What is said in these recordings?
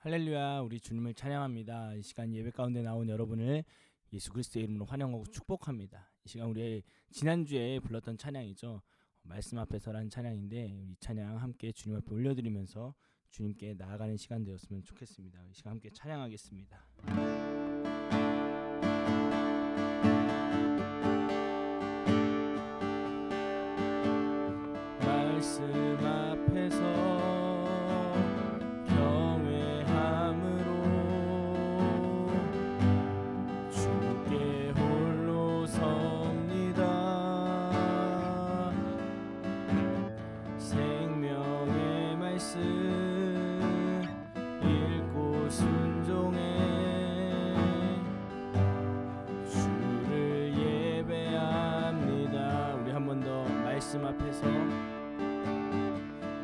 할렐루야, 우리 주님을 찬양합니다. 이 시간 예배 가운데 나온 여러분을 예수 그리스도의 이름으로 환영하고 축복합니다. 이 시간 우리 지난주에 불렀던 찬양이죠. 말씀 앞에서라는 찬양인데 이 찬양 함께 주님 앞에 올려드리면서 주님께 나아가는 시간 되었으면 좋겠습니다. 이 시간 함께 찬양하겠습니다. 말씀 앞에서 읽고 순종해 주를 예배합니다. 우리 한 번 더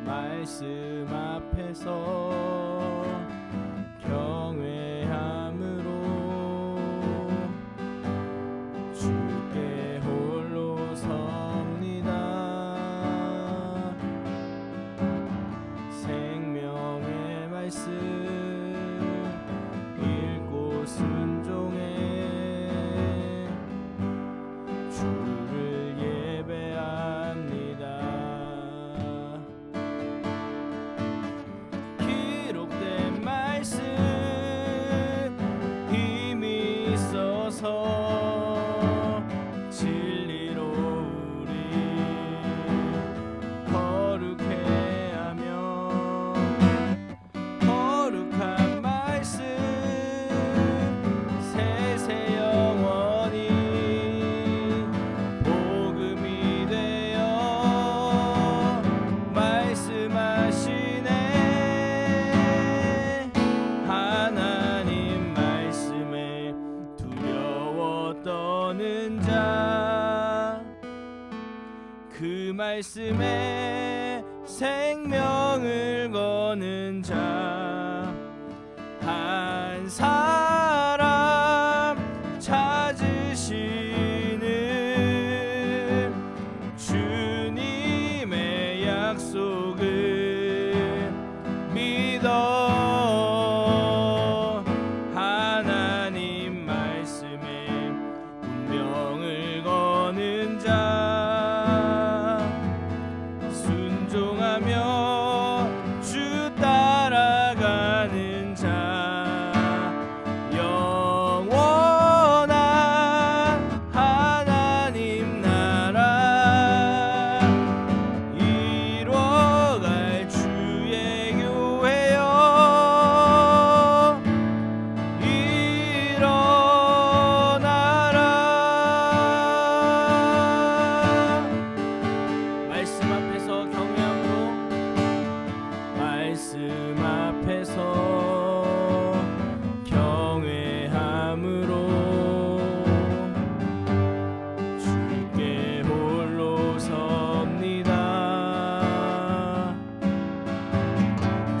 말씀 앞에서 경외함으로 주께 홀로 섭니다. 생명의 말씀 읽고 순종해 주를 예배합니다. 기록된 말씀 힘이 있어서 진리로 우리 거룩해 하며 거룩한 말씀 세세 영원히 복음이 되어 말씀하시네. 하나님 말씀에 두려워 떠는 자, 그 말씀에 생명을 거는 자, 한 사람 찾으시는 주님의 약속을 믿어. 하나님 말씀에 운명을 거는 자, 순종하며 주 따라가는 자, 영원한 하나님 나라 이뤄갈 주의 교회여 일어나라. 말씀 앞에서 경외함으로 주께 홀로 섭니다.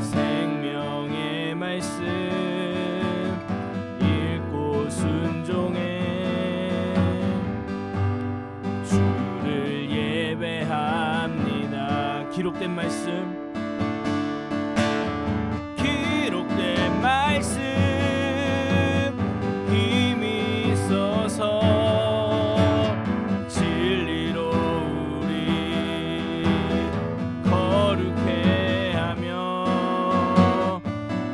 생명의 말씀 읽고 순종해 주를 예배합니다. 기록된 말씀 힘이 있어서 진리로 우리 거룩해 하며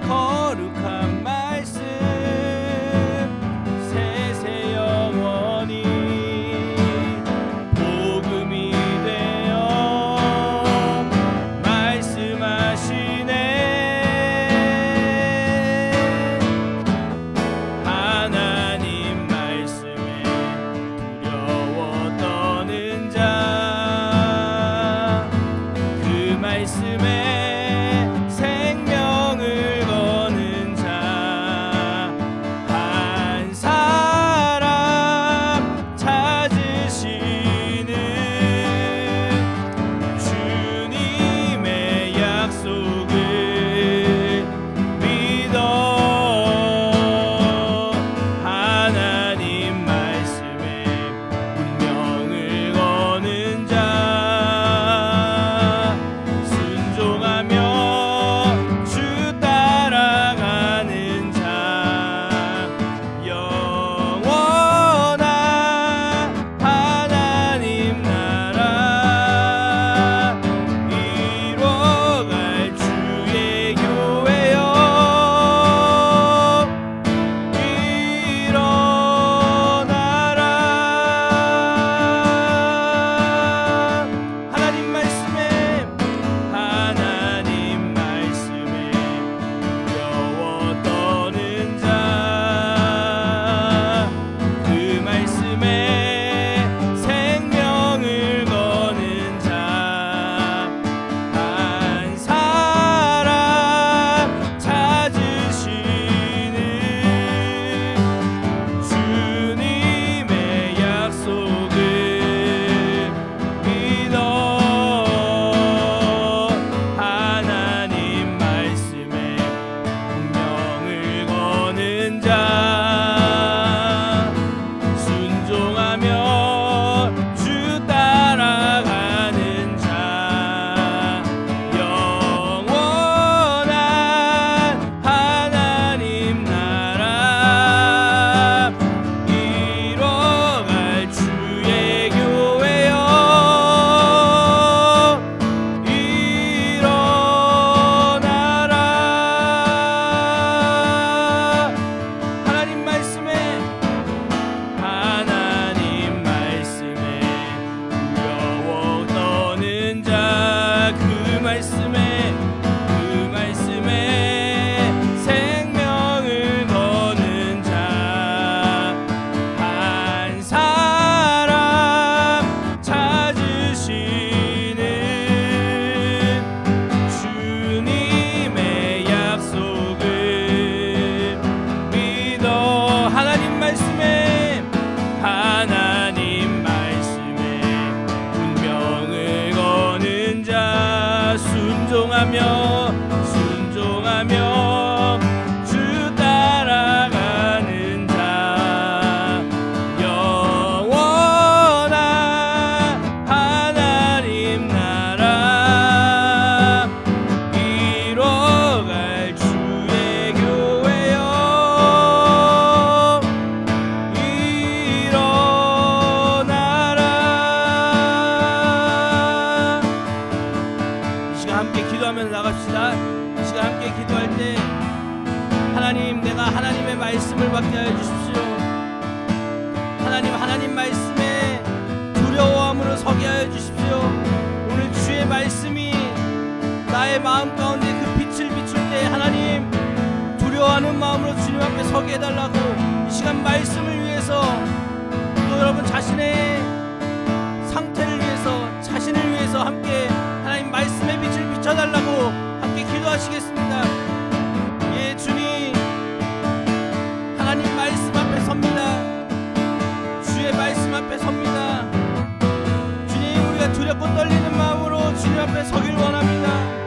거룩한 말씀 세세 영원히 복음이 되어 말씀 주십시오. 하나님 말씀에 두려워함으로 서게 하여 주십시오. 오늘 주의 말씀이 나의 마음 가운데 그 빛을 비출 때 하나님 두려워하는 마음으로 주님 앞에 서게 해달라고 이 시간 말씀을 위해서 또 여러분 자신의 상태를 위해서 자신을 위해서 함께 하나님 말씀의 빛을 비춰달라고 함께 기도하시겠습니다. 예 주님 하나님 말씀 앞에 섭니다. 주의 말씀 앞에 섭니다. 주님 우리가 두렵고 떨리는 마음으로 주님 앞에 서길 원합니다.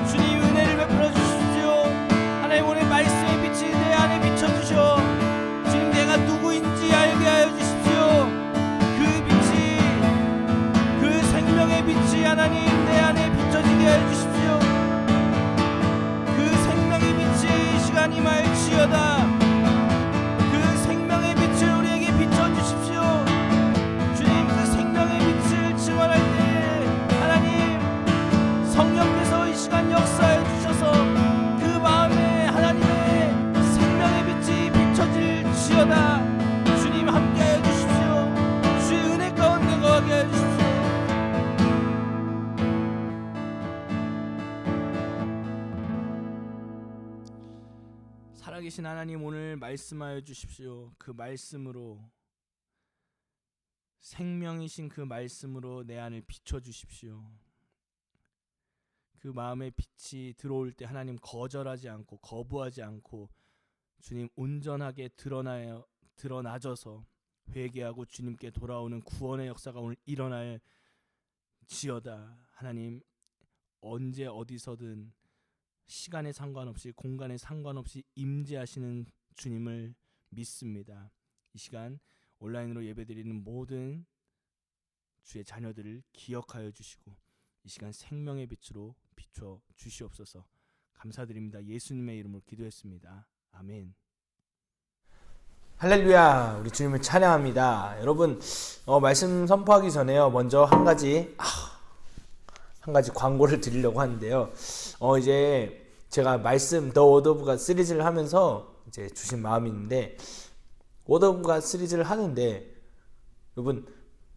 주님 은혜를 베풀어 주십시오. 하나님 오늘 말씀의 빛이 내 안에 비춰주셔 지금 내가 누구인지 알게 하여 주십시오. 그 빛이 그 생명의 빛이 하나님 내 안에 비춰지게 하여 주십시오. 그 생명의 빛이 이 시간 임하일지어다. 그 생명의 빛을 우리에게 비춰주십시오. 주님 그 생명의 빛을 증언할 때 하나님 성령께서 이 시간 역사해 주셔서 그 마음에 하나님의 생명의 빛이 비춰질지어다. 주님 함께하여 주십시오. 주의 은혜 가운데 거하게 하여 주십시오. 살아계신 하나님 오늘 말씀하여 주십시오. 그 말씀으로 생명이신 그 말씀으로 내 안을 비춰주십시오. 그 마음의 빛이 들어올 때 하나님 거절하지 않고 거부하지 않고 주님 온전하게 드러나져서 회개하고 주님께 돌아오는 구원의 역사가 오늘 일어날 지어다. 하나님 언제 어디서든 시간에 상관없이 공간에 상관없이 임재하시는 주님을 믿습니다. 이 시간 온라인으로 예배드리는 모든 주의 자녀들을 기억하여 주시고 이 시간 생명의 빛으로 비춰 주시옵소서. 감사드립니다. 예수님의 이름으로 기도했습니다. 아멘. 할렐루야. 우리 주님을 찬양합니다. 여러분 말씀 선포하기 전에요. 먼저 한 가지 광고를 드리려고 하는데요. 이제 제가 말씀 더 워드 오브 갓 시리즈를 하면서 이제 주신 마음이 있는데 워드 오브 갓 시리즈를 하는데 여러분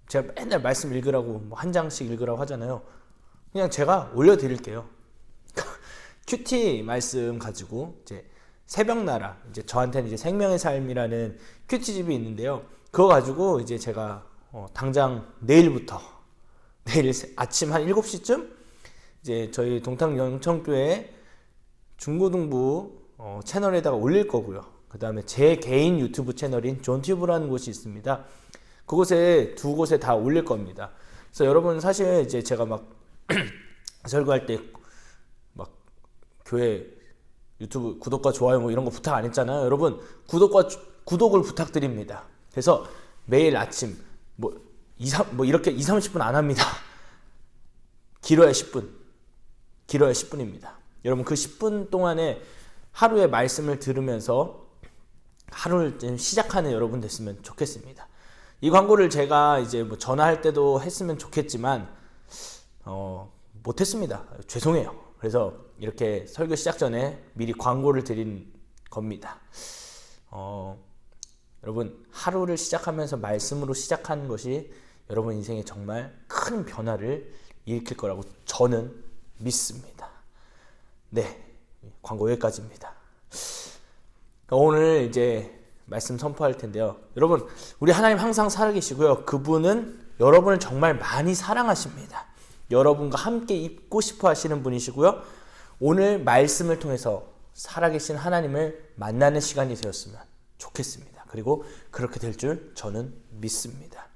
제가 맨날 말씀 읽으라고 뭐 한 장씩 읽으라고 하잖아요. 그냥 제가 올려드릴게요. 큐티 말씀 가지고 이제 새벽나라 이제 저한테는 이제 생명의 삶이라는 큐티집이 있는데요. 그거 가지고 이제 제가 당장 내일 아침 한 7시쯤 이제 저희 동탄 영청교회 중고등부 채널에다가 올릴 거고요. 그 다음에 제 개인 유튜브 채널인 존튜브라는 곳이 있습니다. 그곳에 두 곳에 다 올릴 겁니다. 그래서 여러분 사실 이제 제가 막 설교할 때 막 교회 유튜브 구독과 좋아요 뭐 이런 거 부탁 안 했잖아요. 여러분 구독을 부탁드립니다. 그래서 매일 아침 이렇게 2-30분 안 합니다. 길어야 10분입니다. 여러분 그 10분 동안에 하루의 말씀을 들으면서 하루를 좀 시작하는 여러분 됐으면 좋겠습니다. 이 광고를 제가 이제 뭐 전화할 때도 했으면 좋겠지만 못했습니다. 죄송해요. 그래서 이렇게 설교 시작 전에 미리 광고를 드린 겁니다. 여러분 하루를 시작하면서 말씀으로 시작하는 것이 여러분 인생에 정말 큰 변화를 일으킬 거라고 저는 믿습니다. 네, 광고 여기까지입니다. 오늘 이제 말씀 선포할 텐데요. 여러분 우리 하나님 항상 살아계시고요. 그분은 여러분을 정말 많이 사랑하십니다. 여러분과 함께 있고 싶어 하시는 분이시고요. 오늘 말씀을 통해서 살아계신 하나님을 만나는 시간이 되었으면 좋겠습니다. 그리고 그렇게 될 줄 저는 믿습니다.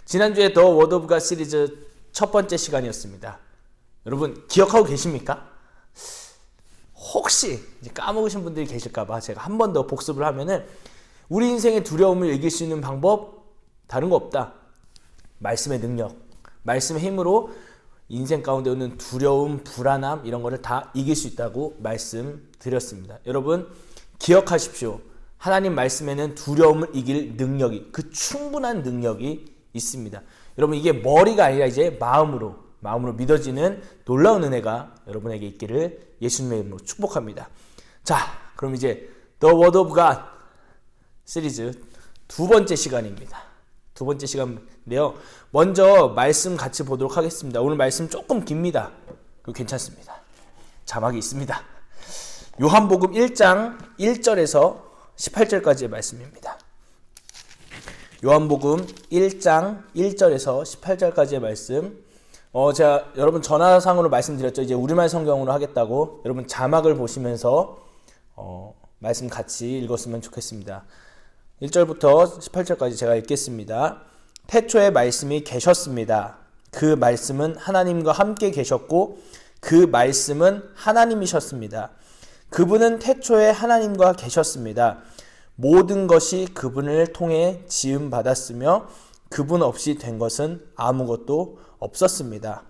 지난주에 더 워드 오브 갓 시리즈 첫 번째 시간이었습니다. 여러분 기억하고 계십니까? 혹시 이제 까먹으신 분들이 계실까봐 제가 한 번 더 복습을 하면은 우리 인생의 두려움을 이길 수 있는 방법 다른 거 없다. 말씀의 능력, 말씀의 힘으로 인생 가운데 오는 두려움, 불안함 이런 거를 다 이길 수 있다고 말씀드렸습니다. 여러분 기억하십시오. 하나님 말씀에는 두려움을 이길 능력이, 그 충분한 능력이 있습니다. 여러분 이게 머리가 아니라 이제 마음으로 믿어지는 놀라운 은혜가 여러분에게 있기를 예수님의 이름으로 축복합니다. 자, 그럼 이제 The Word of God 시리즈 두 번째 시간입니다. 두 번째 시간인데요. 먼저 말씀 같이 보도록 하겠습니다. 오늘 말씀 조금 깁니다. 괜찮습니다. 자막이 있습니다. 요한복음 1장 1절에서 18절까지의 말씀입니다. 요한복음 1장 1절에서 18절까지의 말씀. 제가 여러분 전화상으로 말씀드렸죠. 이제 우리말 성경으로 하겠다고. 여러분 자막을 보시면서 말씀 같이 읽었으면 좋겠습니다. 1절부터 18절까지 제가 읽겠습니다. 태초에 말씀이 계셨습니다. 그 말씀은 하나님과 함께 계셨고 그 말씀은 하나님이셨습니다. 그분은 태초에 하나님과 계셨습니다. 모든 것이 그분을 통해 지음받았으며 그분 없이 된 것은 아무것도 없었습니다.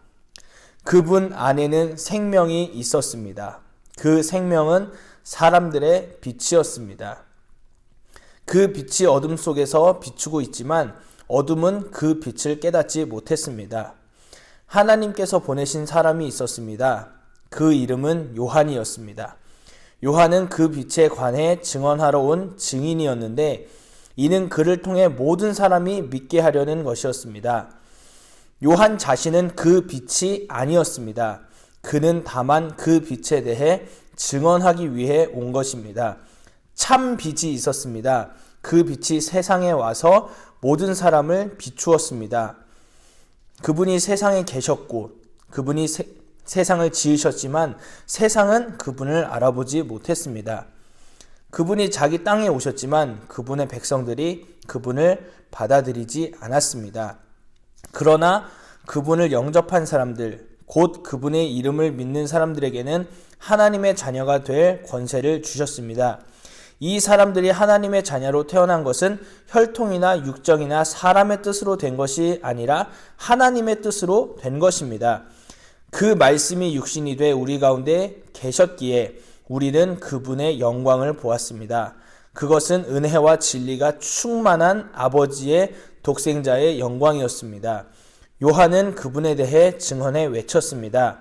그분 안에는 생명이 있었습니다. 그 생명은 사람들의 빛이었습니다. 그 빛이 어둠 속에서 비추고 있지만 어둠은 그 빛을 깨닫지 못했습니다. 하나님께서 보내신 사람이 있었습니다. 그 이름은 요한이었습니다. 요한은 그 빛에 관해 증언하러 온 증인이었는데 이는 그를 통해 모든 사람이 믿게 하려는 것이었습니다. 요한 자신은 그 빛이 아니었습니다. 그는 다만 그 빛에 대해 증언하기 위해 온 것입니다. 참 빛이 있었습니다. 그 빛이 세상에 와서 모든 사람을 비추었습니다. 그분이 세상에 계셨고 그분이 세상을 지으셨지만 세상은 그분을 알아보지 못했습니다. 그분이 자기 땅에 오셨지만 그분의 백성들이 그분을 받아들이지 않았습니다. 그러나 그분을 영접한 사람들, 곧 그분의 이름을 믿는 사람들에게는 하나님의 자녀가 될 권세를 주셨습니다. 이 사람들이 하나님의 자녀로 태어난 것은 혈통이나 육정이나 사람의 뜻으로 된 것이 아니라 하나님의 뜻으로 된 것입니다. 그 말씀이 육신이 돼 우리 가운데 계셨기에 우리는 그분의 영광을 보았습니다. 그것은 은혜와 진리가 충만한 아버지의 독생자의 영광이었습니다. 요한은 그분에 대해 증언해 외쳤습니다.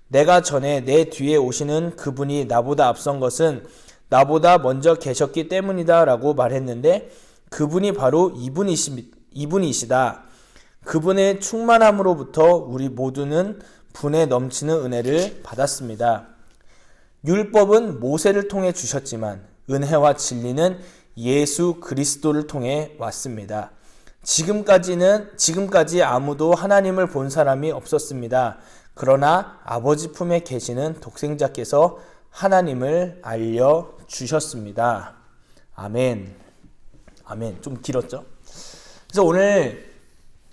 내가 전에 내 뒤에 오시는 그분이 나보다 앞선 것은 나보다 먼저 계셨기 때문이다 라고 말했는데 그분이 바로 이분이시다. 그분의 충만함으로부터 우리 모두는 분에 넘치는 은혜를 받았습니다. 율법은 모세를 통해 주셨지만 은혜와 진리는 예수 그리스도를 통해 왔습니다. 지금까지 아무도 하나님을 본 사람이 없었습니다. 그러나 아버지 품에 계시는 독생자께서 하나님을 알려주셨습니다. 아멘. 아멘. 좀 길었죠? 그래서 오늘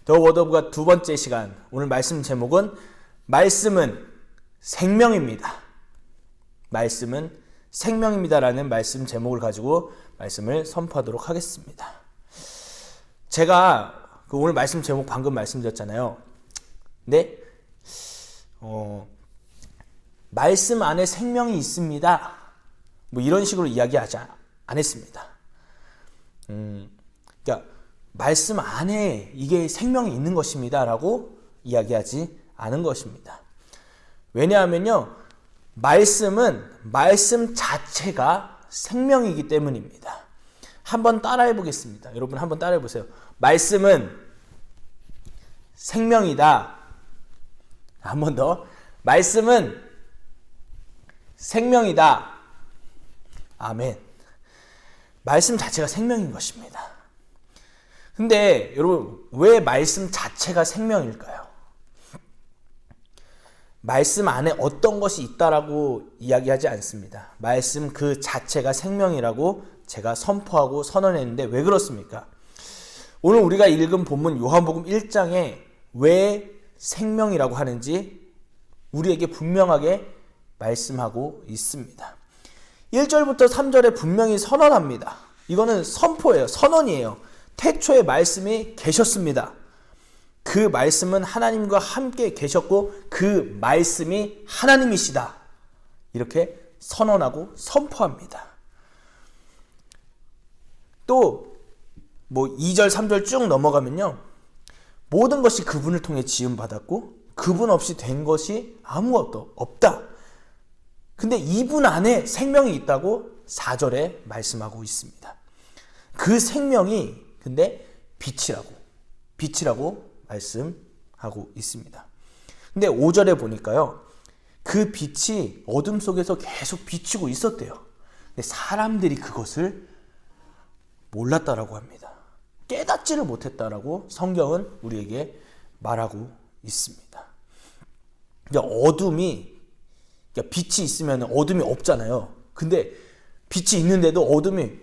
The Word of God 두 번째 시간, 오늘 말씀 제목은 말씀은 생명입니다. 말씀은 생명입니다라는 말씀 제목을 가지고 말씀을 선포하도록 하겠습니다. 제가 오늘 말씀 제목 방금 말씀드렸잖아요. 근데 말씀 안에 생명이 있습니다. 뭐 이런 식으로 이야기하지 않았습니다. 그러니까 말씀 안에 이게 생명이 있는 것입니다라고 이야기하지 않은 것입니다. 왜냐하면요, 말씀 자체가 생명이기 때문입니다. 한번 따라해 보겠습니다. 여러분 한번 따라해 보세요. 말씀은 생명이다. 한 번 더. 말씀은 생명이다. 아멘. 말씀 자체가 생명인 것입니다. 근데 여러분 왜 말씀 자체가 생명일까요? 말씀 안에 어떤 것이 있다라고 이야기하지 않습니다. 말씀 그 자체가 생명이라고 제가 선포하고 선언했는데 왜 그렇습니까? 오늘 우리가 읽은 본문 요한복음 1장에 왜 생명이라고 하는지 우리에게 분명하게 말씀하고 있습니다. 1절부터 3절에 분명히 선언합니다. 이거는 선포예요. 선언이에요. 태초에 말씀이 계셨습니다. 그 말씀은 하나님과 함께 계셨고 그 말씀이 하나님이시다. 이렇게 선언하고 선포합니다. 또 2절 3절 쭉 넘어가면요, 모든 것이 그분을 통해 지음받았고 그분 없이 된 것이 아무것도 없다. 근데 이분 안에 생명이 있다고 4절에 말씀하고 있습니다. 그 생명이 근데 빛이라고 말씀하고 있습니다. 근데 5절에 보니까요. 그 빛이 어둠 속에서 계속 비치고 있었대요. 근데 사람들이 그것을 몰랐다라고 합니다. 깨닫지를 못했다라고 성경은 우리에게 말하고 있습니다. 어둠이, 빛이 있으면 어둠이 없잖아요. 근데 빛이 있는데도 어둠이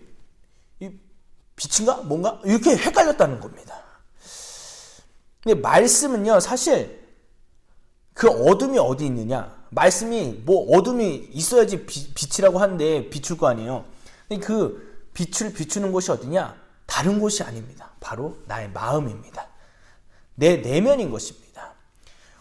빛인가? 뭔가? 이렇게 헷갈렸다는 겁니다. 근데 말씀은요, 사실 그 어둠이 어디 있느냐? 말씀이 뭐 어둠이 있어야지 빛이라고 하는데 비출 거 아니에요. 근데 그 빛을 비추는 곳이 어디냐? 다른 곳이 아닙니다. 바로 나의 마음입니다. 내 내면인 것입니다.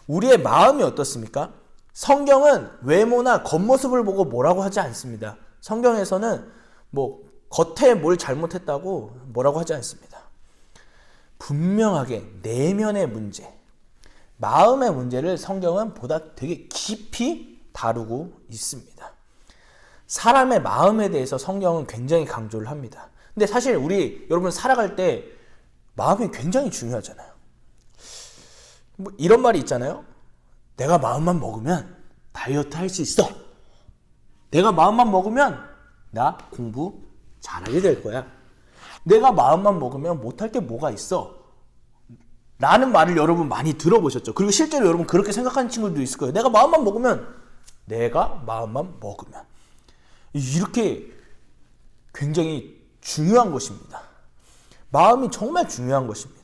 우리의 마음이 어떻습니까? 성경은 외모나 겉모습을 보고 뭐라고 하지 않습니다. 성경에서는 뭐 겉에 뭘 잘못했다고 뭐라고 하지 않습니다. 분명하게 내면의 문제, 마음의 문제를 성경은 보다 되게 깊이 다루고 있습니다. 사람의 마음에 대해서 성경은 굉장히 강조를 합니다. 근데 사실 우리 여러분 살아갈 때 마음이 굉장히 중요하잖아요. 뭐 이런 말이 있잖아요. 내가 마음만 먹으면 다이어트 할 수 있어. 내가 마음만 먹으면 나 공부 잘하게 될 거야. 내가 마음만 먹으면 못할 게 뭐가 있어. 라는 말을 여러분 많이 들어보셨죠. 그리고 실제로 여러분 그렇게 생각하는 친구들도 있을 거예요. 내가 마음만 먹으면 이렇게 굉장히 중요한 것입니다. 마음이 정말 중요한 것입니다.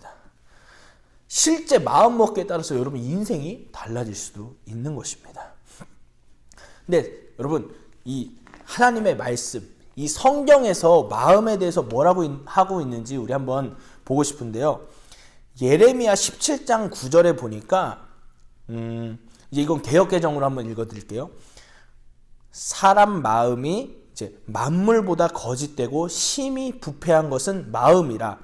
실제 마음 먹기에 따라서 여러분 인생이 달라질 수도 있는 것입니다. 근데 여러분 이 하나님의 말씀, 이 성경에서 마음에 대해서 뭐라고 하고 있는지 우리 한번 보고 싶은데요. 예레미야 17장 9절에 보니까 이제 이건 개역개정으로 한번 읽어드릴게요. 사람 마음이 이제 만물보다 거짓되고 심히 부패한 것은 마음이라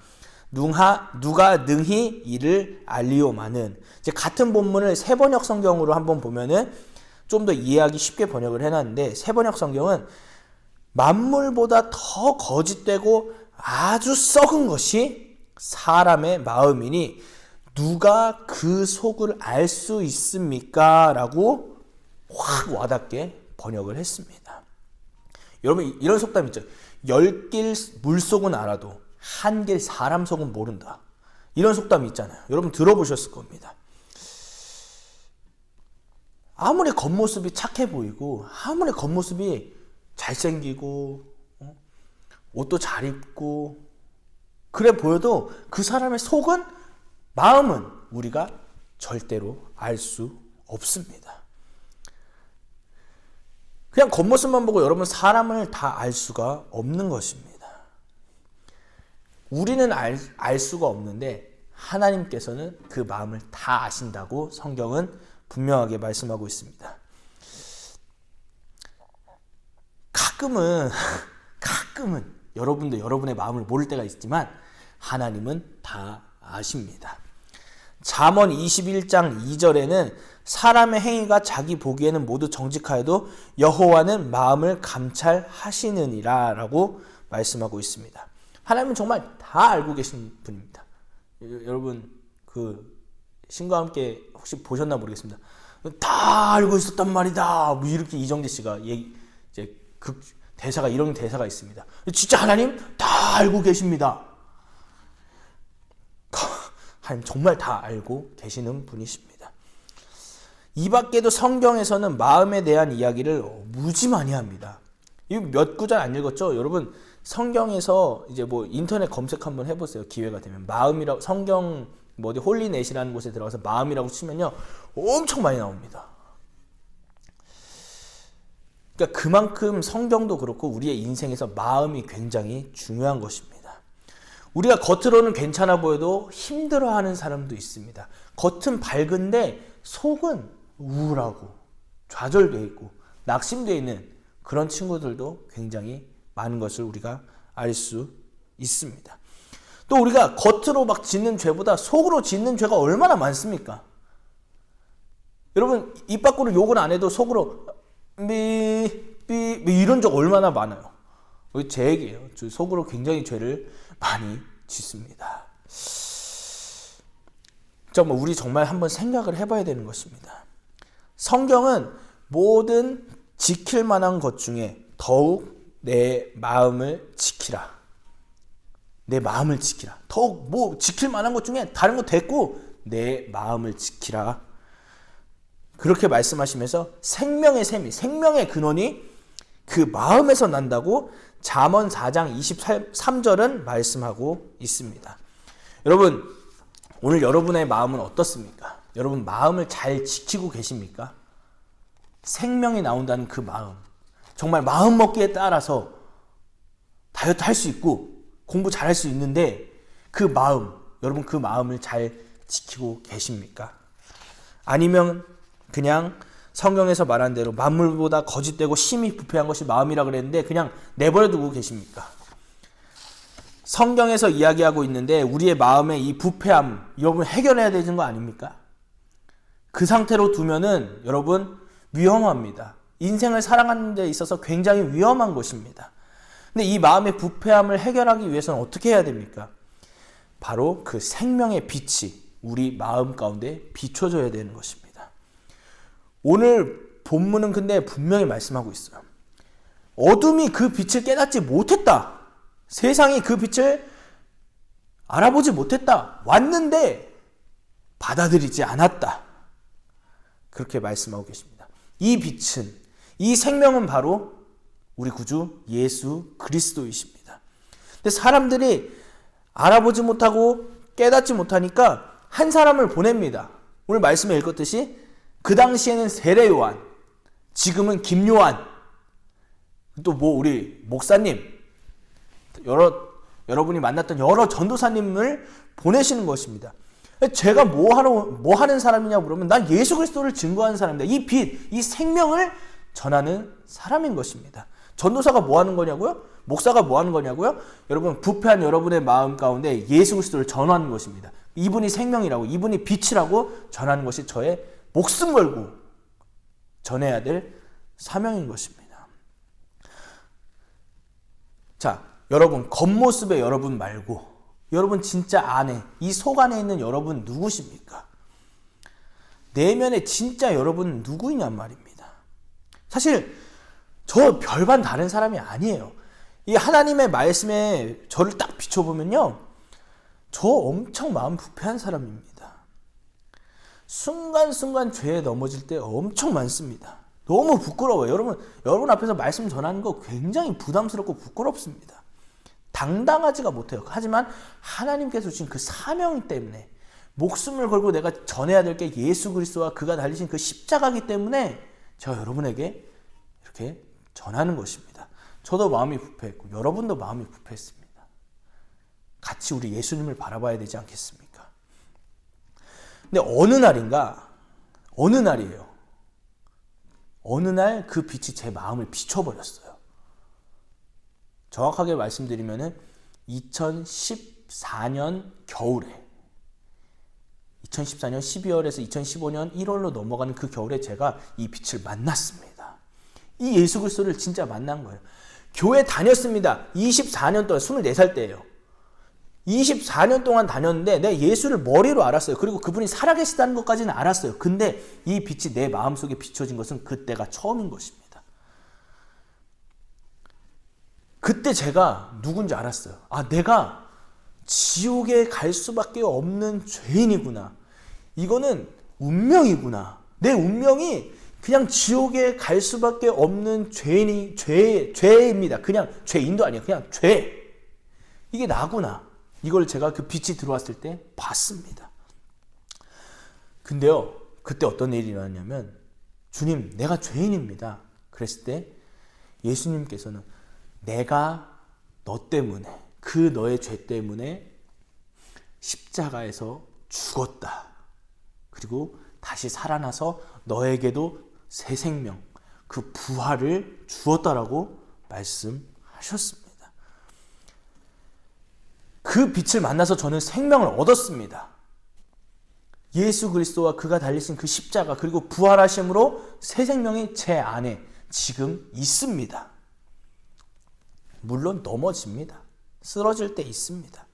누가 능히 이를 알리오마는. 이제 같은 본문을 세번역 성경으로 한번 보면은 좀 더 이해하기 쉽게 번역을 해놨는데, 세번역 성경은 만물보다 더 거짓되고 아주 썩은 것이 사람의 마음이니 누가 그 속을 알 수 있습니까? 라고 확 와닿게 번역을 했습니다. 여러분 이런 속담 있죠. 10길 물속은 알아도 한 길 사람 속은 모른다. 이런 속담이 있잖아요. 여러분 들어보셨을 겁니다. 아무리 겉모습이 착해 보이고 아무리 겉모습이 잘생기고 옷도 잘 입고 그래 보여도 그 사람의 속은, 마음은 우리가 절대로 알 수 없습니다. 그냥 겉모습만 보고 여러분 사람을 다 알 수가 없는 것입니다. 우리는 알 수가 없는데 하나님께서는 그 마음을 다 아신다고 성경은 분명하게 말씀하고 있습니다. 가끔은 여러분도 여러분의 마음을 모를 때가 있지만 하나님은 다 아십니다. 잠언 21장 2절에는 사람의 행위가 자기 보기에는 모두 정직하여도 여호와는 마음을 감찰하시느니라 라고 말씀하고 있습니다. 하나님은 정말 다 알고 계신 분입니다. 여러분 그 신과 함께 혹시 보셨나 모르겠습니다. 다 알고 있었단 말이다. 뭐 이렇게 이정재 씨가 이제 그 대사가, 이런 대사가 있습니다. 진짜 하나님 다 알고 계십니다. 하나님 정말 다 알고 계시는 분이십니다. 이 밖에도 성경에서는 마음에 대한 이야기를 무지 많이 합니다. 이 몇 구절 안 읽었죠? 여러분 성경에서 이제 뭐 인터넷 검색 한번 해보세요. 기회가 되면 마음이라고, 성경 뭐 어디 홀리넷이라는 곳에 들어가서 마음이라고 치면요 엄청 많이 나옵니다. 그러니까 그만큼 성경도 그렇고 우리의 인생에서 마음이 굉장히 중요한 것입니다. 우리가 겉으로는 괜찮아 보여도 힘들어하는 사람도 있습니다. 겉은 밝은데 속은 우울하고 좌절되어 있고 낙심되어 있는 그런 친구들도 굉장히 많은 것을 우리가 알 수 있습니다. 또 우리가 겉으로 막 짓는 죄보다 속으로 짓는 죄가 얼마나 많습니까? 여러분 입 밖으로 욕을 안 해도 속으로 이런 적 얼마나 많아요. 제 얘기예요. 저 속으로 굉장히 죄를 많이 짓습니다. 우리 정말 한번 생각을 해봐야 되는 것입니다. 성경은 모든 지킬 만한 것 중에 더욱 내 마음을 지키라. 내 마음을 지키라. 더욱 지킬 만한 것 중에 다른 거 됐고 내 마음을 지키라. 그렇게 말씀하시면서 생명의 샘이, 생명의 근원이 그 마음에서 난다고 잠언 4장 23절은 말씀하고 있습니다. 여러분, 오늘 여러분의 마음은 어떻습니까? 여러분 마음을 잘 지키고 계십니까? 생명이 나온다는 그 마음, 정말 마음먹기에 따라서 다이어트 할 수 있고 공부 잘할 수 있는데 그 마음, 여러분 그 마음을 잘 지키고 계십니까? 아니면 그냥 성경에서 말한 대로 만물보다 거짓되고 심히 부패한 것이 마음이라 그랬는데 그냥 내버려 두고 계십니까? 성경에서 이야기하고 있는데 우리의 마음의 이 부패함 여러분 해결해야 되는 거 아닙니까? 그 상태로 두면은 여러분 위험합니다. 인생을 살아가는 데 있어서 굉장히 위험한 것입니다. 근데 이 마음의 부패함을 해결하기 위해서는 어떻게 해야 됩니까? 바로 그 생명의 빛이 우리 마음 가운데 비춰져야 되는 것입니다. 오늘 본문은 근데 분명히 말씀하고 있어요. 어둠이 그 빛을 깨닫지 못했다. 세상이 그 빛을 알아보지 못했다. 왔는데 받아들이지 않았다. 그렇게 말씀하고 계십니다. 이 빛은, 이 생명은 바로 우리 구주 예수 그리스도이십니다. 근데 사람들이 알아보지 못하고 깨닫지 못하니까 한 사람을 보냅니다. 오늘 말씀에 읽었듯이 그 당시에는 세례 요한, 지금은 김요한, 또 우리 목사님, 여러분이 만났던 여러 전도사님을 보내시는 것입니다. 제가 뭐 하는 사람이냐고 물으면 난 예수 그리스도를 증거하는 사람입니다. 이 빛, 이 생명을 전하는 사람인 것입니다. 전도사가 뭐 하는 거냐고요? 목사가 뭐 하는 거냐고요? 여러분, 부패한 여러분의 마음 가운데 예수 그리스도를 전하는 것입니다. 이분이 생명이라고, 이분이 빛이라고 전하는 것이 저의 목숨 걸고 전해야 될 사명인 것입니다. 자, 여러분, 겉모습의 여러분 말고 여러분 진짜 안에, 이 속 안에 있는 여러분 누구십니까? 내면에 진짜 여러분 누구이냔 말입니다. 사실 저 별반 다른 사람이 아니에요. 이 하나님의 말씀에 저를 딱 비춰보면요, 저 엄청 마음 부패한 사람입니다. 순간순간 죄에 넘어질 때 엄청 많습니다. 너무 부끄러워요. 여러분 앞에서 말씀 전하는 거 굉장히 부담스럽고 부끄럽습니다. 당당하지가 못해요. 하지만 하나님께서 주신 그 사명 때문에, 목숨을 걸고 내가 전해야 될 게 예수 그리스도와 그가 달리신 그 십자가이기 때문에 제가 여러분에게 이렇게 전하는 것입니다. 저도 마음이 부패했고 여러분도 마음이 부패했습니다. 같이 우리 예수님을 바라봐야 되지 않겠습니까? 근데 어느 날이에요. 어느 날 그 빛이 제 마음을 비춰버렸어요. 정확하게 말씀드리면은 2014년 겨울에, 2014년 12월에서 2015년 1월로 넘어가는 그 겨울에 제가 이 빛을 만났습니다. 이 예수 그리스도를 진짜 만난 거예요. 교회 다녔습니다. 24년 동안, 24살 때예요. 24년 동안 다녔는데 내가 예수를 머리로 알았어요. 그리고 그분이 살아계시다는 것까지는 알았어요. 근데 이 빛이 내 마음속에 비춰진 것은 그때가 처음인 것입니다. 그때 제가 누군지 알았어요. 아, 내가 지옥에 갈 수밖에 없는 죄인이구나. 이거는 운명이구나. 내 운명이 그냥 지옥에 갈 수밖에 없는 죄입니다. 그냥 죄인도 아니에요. 그냥 죄. 이게 나구나. 이걸 제가 그 빛이 들어왔을 때 봤습니다. 근데요, 그때 어떤 일이 일어났냐면, 주님, 내가 죄인입니다. 그랬을 때 예수님께서는 내가 너 때문에, 그 너의 죄 때문에 십자가에서 죽었다. 그리고 다시 살아나서 너에게도 새 생명, 그 부활을 주었다라고 말씀하셨습니다. 그 빛을 만나서 저는 생명을 얻었습니다. 예수 그리스도와 그가 달리신 그 십자가, 그리고 부활하심으로 새 생명이 제 안에 지금 있습니다. 물론 넘어집니다. 쓰러질 때 있습니다.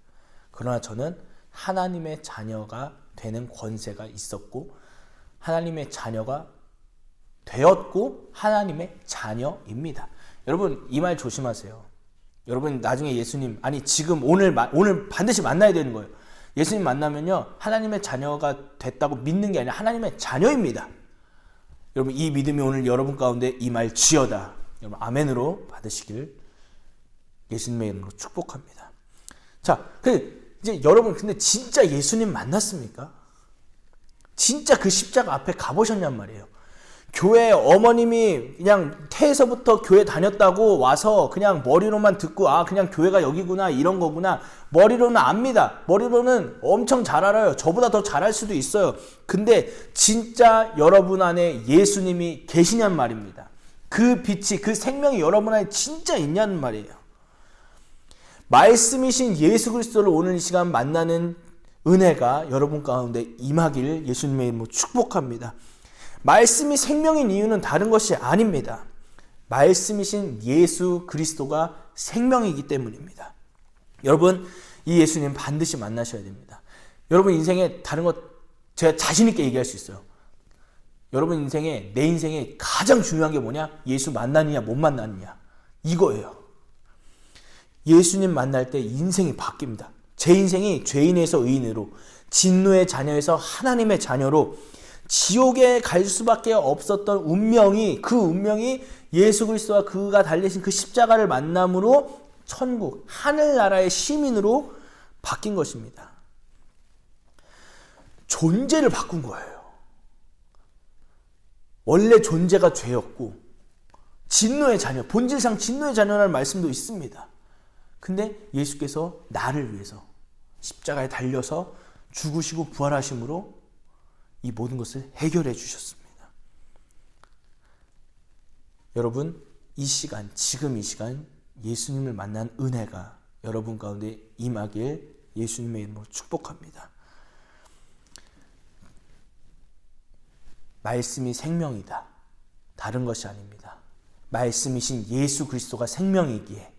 그러나 저는 하나님의 자녀가 되는 권세가 있었고 하나님의 자녀가 되었고 하나님의 자녀입니다. 여러분 이 말 조심하세요. 여러분 나중에 예수님 지금 오늘 반드시 만나야 되는 거예요. 예수님 만나면요 하나님의 자녀가 됐다고 믿는 게 아니라 하나님의 자녀입니다. 여러분 이 믿음이 오늘 여러분 가운데 임할지어다. 여러분 아멘으로 받으시길 예수님의 이름으로 축복합니다. 자, 이제 여러분 근데 진짜 예수님 만났습니까? 진짜 그 십자가 앞에 가보셨냔 말이에요. 교회 어머님이 그냥 태에서부터 교회 다녔다고 와서 그냥 머리로만 듣고 그냥 교회가 여기구나 이런 거구나 머리로는 압니다. 머리로는 엄청 잘 알아요. 저보다 더 잘할 수도 있어요. 근데 진짜 여러분 안에 예수님이 계시냔 말입니다. 그 빛이 그 생명이 여러분 안에 진짜 있냐는 말이에요. 말씀이신 예수 그리스도를 오늘 이 시간 만나는 은혜가 여러분 가운데 임하기를 예수님의 이름으로 축복합니다. 말씀이 생명인 이유는 다른 것이 아닙니다. 말씀이신 예수 그리스도가 생명이기 때문입니다. 여러분 이 예수님 반드시 만나셔야 됩니다. 여러분 인생에 다른 것 제가 자신 있게 얘기할 수 있어요. 여러분 인생에 내 인생에 가장 중요한 게 뭐냐? 예수 만나느냐 못 만나느냐 이거예요. 예수님 만날 때 인생이 바뀝니다. 제 인생이 죄인에서 의인으로 진노의 자녀에서 하나님의 자녀로 지옥에 갈 수밖에 없었던 운명이 그 운명이 예수 그리스도와 그가 달리신 그 십자가를 만남으로 천국 하늘나라의 시민으로 바뀐 것입니다. 존재를 바꾼 거예요. 원래 존재가 죄였고 진노의 자녀 본질상 진노의 자녀라는 말씀도 있습니다. 근데 예수께서 나를 위해서 십자가에 달려서 죽으시고 부활하심으로 이 모든 것을 해결해 주셨습니다. 여러분 이 시간 지금 이 시간 예수님을 만난 은혜가 여러분 가운데 임하길 예수님의 이름으로 축복합니다. 말씀이 생명이다. 다른 것이 아닙니다. 말씀이신 예수 그리스도가 생명이기에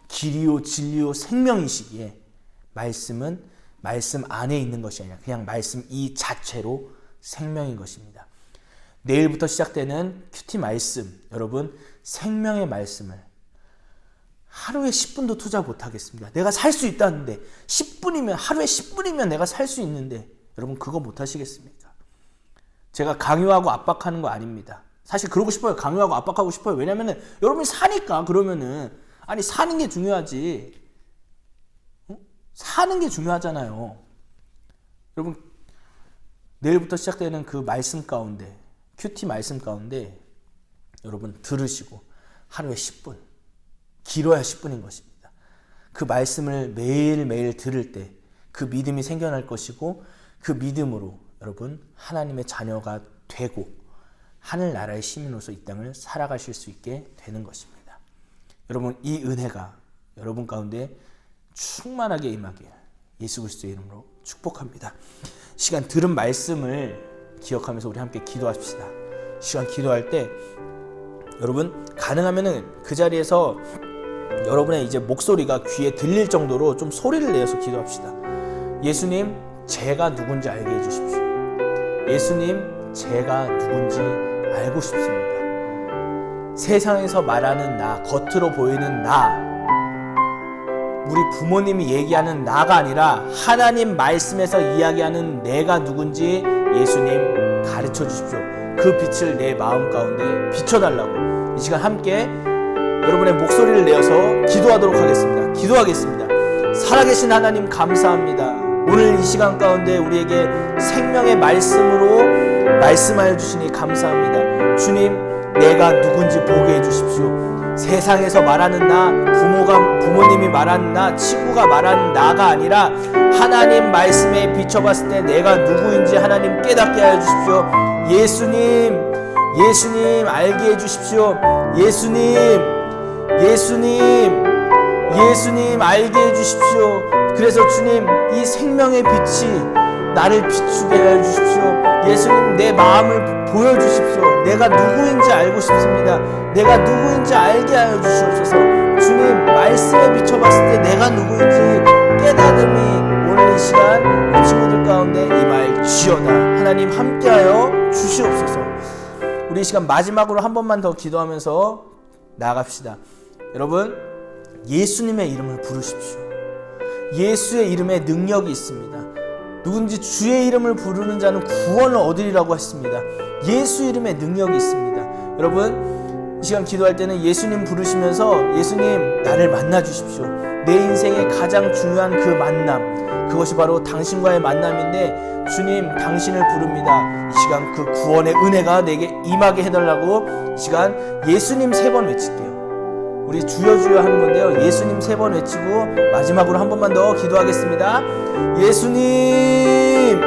길이요 진리요 생명이시기에 말씀은 말씀 안에 있는 것이 아니라 그냥 말씀 이 자체로 생명인 것입니다. 내일부터 시작되는 큐티 말씀 여러분 생명의 말씀을 하루에 10분도 투자 못하겠습니다. 내가 살 수 있다는데 10분이면 하루에 10분이면 내가 살 수 있는데 여러분 그거 못하시겠습니까? 제가 강요하고 압박하는 거 아닙니다. 사실 그러고 싶어요. 강요하고 압박하고 싶어요. 왜냐면은 여러분이 사니까 그러면은 사는 게 중요하지. 사는 게 중요하잖아요. 여러분 내일부터 시작되는 그 말씀 가운데 큐티 말씀 가운데 여러분 들으시고 하루에 10분 길어야 10분인 것입니다. 그 말씀을 매일매일 들을 때 그 믿음이 생겨날 것이고 그 믿음으로 여러분 하나님의 자녀가 되고 하늘나라의 시민으로서 이 땅을 살아가실 수 있게 되는 것입니다. 여러분 이 은혜가 여러분 가운데 충만하게 임하길 예수 그리스도의 이름으로 축복합니다. 시간 들은 말씀을 기억하면서 우리 함께 기도합시다. 시간 기도할 때 여러분 가능하면은 그 자리에서 여러분의 이제 목소리가 귀에 들릴 정도로 좀 소리를 내어서 기도합시다. 예수님 제가 누군지 알게 해주십시오. 예수님 제가 누군지 알고 싶습니다. 세상에서 말하는 나 겉으로 보이는 나 우리 부모님이 얘기하는 나가 아니라 하나님 말씀에서 이야기하는 내가 누군지 예수님 가르쳐 주십시오. 그 빛을 내 마음 가운데 비춰달라고 이 시간 함께 여러분의 목소리를 내어서 기도하도록 하겠습니다. 기도하겠습니다. 살아계신 하나님 감사합니다. 오늘 이 시간 가운데 우리에게 생명의 말씀으로 말씀하여 주시니 감사합니다. 주님 내가 누군지 보게 해주십시오. 세상에서 말하는 나 부모님이 말하는 나 친구가 말하는 나가 아니라 하나님 말씀에 비춰봤을 때 내가 누구인지 하나님 깨닫게 하여 주십시오. 예수님 알게 해주십시오. 예수님 알게 해주십시오. 그래서 주님 이 생명의 빛이 나를 비추게 해주십시오. 예수님 내 마음을 보여주십시오. 내가 누구인지 알고 싶습니다. 내가 누구인지 알게 하여 주시옵소서. 주님 말씀에 비춰봤을 때 내가 누구인지 깨달음이 오늘 이 시간 우리 친구들 가운데 임할지어다. 하나님 함께하여 주시옵소서. 우리 이 시간 마지막으로 한 번만 더 기도하면서 나아갑시다. 여러분, 예수님의 이름을 부르십시오. 예수의 이름에 능력이 있습니다. 누군지 주의 이름을 부르는 자는 구원을 얻으리라고 했습니다. 예수 이름에 능력이 있습니다. 여러분, 이 시간 기도할 때는 예수님 부르시면서 예수님 나를 만나 주십시오. 내 인생의 가장 중요한 그 만남, 그것이 바로 당신과의 만남인데 주님 당신을 부릅니다. 이 시간 그 구원의 은혜가 내게 임하게 해달라고 이 시간 예수님 3번 외칠게요. 우리 주여 주여 하는 건데요. 예수님 3번 외치고 마지막으로 한 번만 더 기도하겠습니다. 예수님,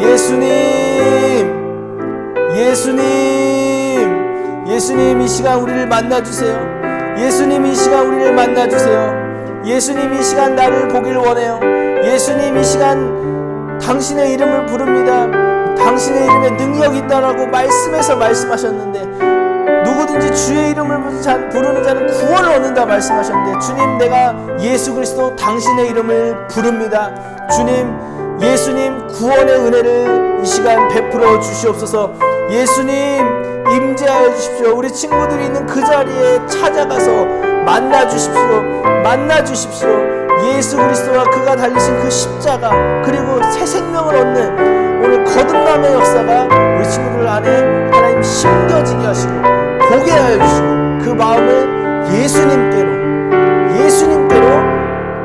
예수님, 예수님, 예수님 이 시간 우리를 만나주세요. 예수님 이 시간 우리를 만나주세요. 예수님 이 시간 나를 보길 원해요. 예수님 이 시간 당신의 이름을 부릅니다. 당신의 이름에 능력이 있다라고 말씀에서 말씀하셨는데 누구든지 주의 이름을 부르는 자는 구원을 얻는다 말씀하셨는데 주님 내가 예수 그리스도 당신의 이름을 부릅니다. 주님 예수님 구원의 은혜를 이 시간 베풀어 주시옵소서. 예수님 임재하여 주십시오. 우리 친구들이 있는 그 자리에 찾아가서 만나 주십시오. 만나 주십시오. 예수 그리스도와 그가 달리신 그 십자가 그리고 새 생명을 얻는 오늘 거듭남의 역사가 우리 친구들 안에 하나님 심겨지게 하시고 보게 하여 주시고 그 마음을 예수님께로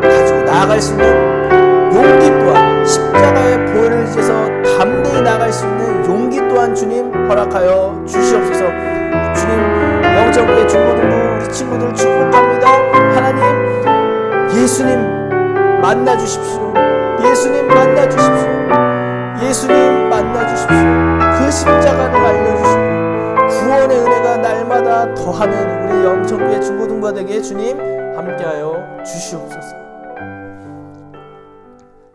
가지고 나아갈 수 있는 용기 또한 십자가의 보혈을 지어서 담대히 나아갈 수 있는 용기 또한 주님 허락하여 주시옵소서. 주님 영적의 중고등부 우리 친구들 축복합니다. 하나님 예수님 만나 주십시오. 예수님 만나 주십시오. 예수님 만나 주십시오. 그 십자가를 알려주시고 구원의 은혜가 날마다 더하는 우리 영천부의 중고등부가 되게 주님 함께하여 주시옵소서.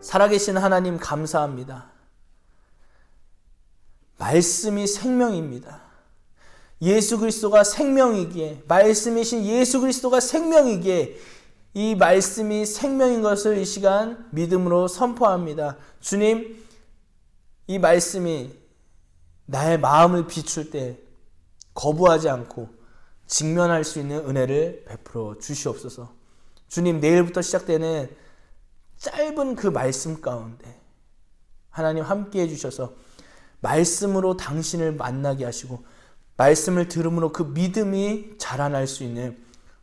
살아계신 하나님 감사합니다. 말씀이 생명입니다. 예수 그리스도가 생명이기에 말씀이신 예수 그리스도가 생명이기에 이 말씀이 생명인 것을 이 시간 믿음으로 선포합니다. 주님 이 말씀이 나의 마음을 비출 때 거부하지 않고 직면할 수 있는 은혜를 베풀어 주시옵소서. 주님 내일부터 시작되는 짧은 그 말씀 가운데 하나님 함께해 주셔서 말씀으로 당신을 만나게 하시고 말씀을 들음으로 그 믿음이 자라날 수 있는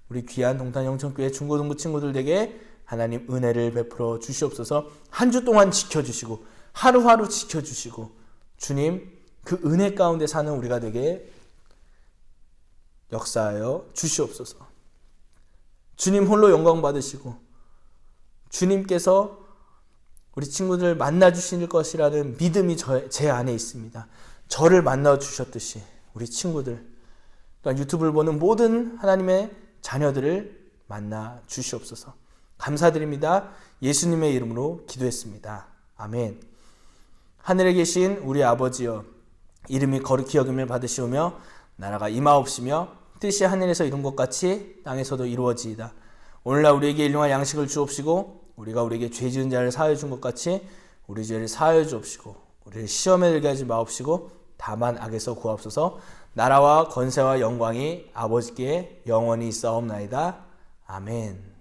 우리 귀한 동탄 영천교회 중고등부 친구들에게 하나님 은혜를 베풀어 주시옵소서. 한 주 동안 지켜주시고 하루하루 지켜주시고 주님 그 은혜 가운데 사는 우리가 되게 역사하여 주시옵소서. 주님 홀로 영광 받으시고 주님께서 우리 친구들 만나 주실 것이라는 믿음이 제 안에 있습니다. 저를 만나 주셨듯이 우리 친구들 또한 유튜브를 보는 모든 하나님의 자녀들을 만나 주시옵소서. 감사드립니다. 예수님의 이름으로 기도했습니다. 아멘. 하늘에 계신 우리 아버지여 이름이 거룩히 여김을 받으시오며 나라가 임하옵시며 뜻이 하늘에서 이룬 것 같이 땅에서도 이루어지이다. 오늘날 우리에게 일용할 양식을 주옵시고 우리가 우리에게 죄 지은 자를 사하여 준 것 같이 우리 죄를 사하여 주옵시고 우리를 시험에 들게 하지 마옵시고 다만 악에서 구하옵소서. 나라와 권세와 영광이 아버지께 영원히 있사옵나이다. 아멘.